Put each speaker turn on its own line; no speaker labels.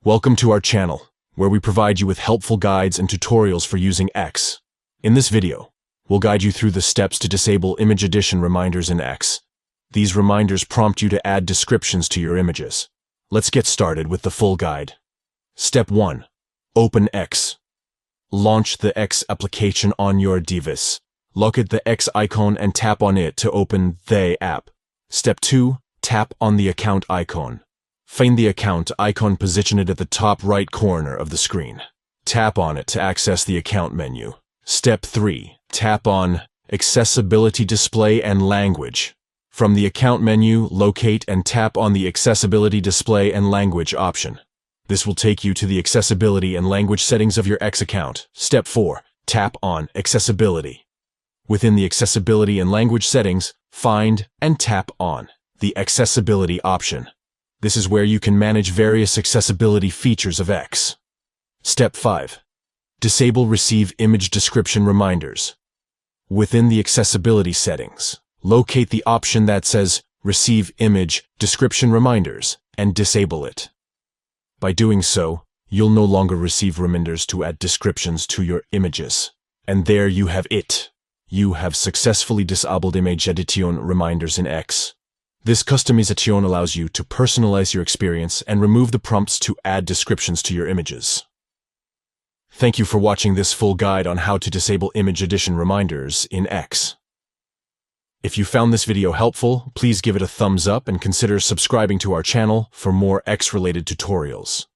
Welcome to our channel, where we provide you with helpful guides and tutorials for using X. In this video, we'll guide you through the steps to disable image edition reminders in X. These reminders prompt you to add descriptions to your images. Let's get started with the full guide. Step 1. Open X. Launch the X application on your device. Locate the X icon and tap on it to open the app. Step 2. Tap on the account icon. Find the account icon, position it at the top right corner of the screen. Tap on it to access the account menu. Step 3. Tap on Accessibility Display and Language. From the account menu, locate and tap on the Accessibility Display and Language option. This will take you to the accessibility and language settings of your X account. Step 4. Tap on Accessibility. Within the Accessibility and Language settings, find and tap on the Accessibility option. This is where you can manage various accessibility features of X. Step 5. Disable Receive Image Description Reminders. Within the accessibility settings, locate the option that says Receive Image Description Reminders and disable it. By doing so, you'll no longer receive reminders to add descriptions to your images. And there you have it. You have successfully disabled image edition reminders in X. This customization allows you to personalize your experience and remove the prompts to add descriptions to your images. Thank you for watching this full guide on how to disable image edition reminders in X. If you found this video helpful, please give it a thumbs up and consider subscribing to our channel for more X-related tutorials.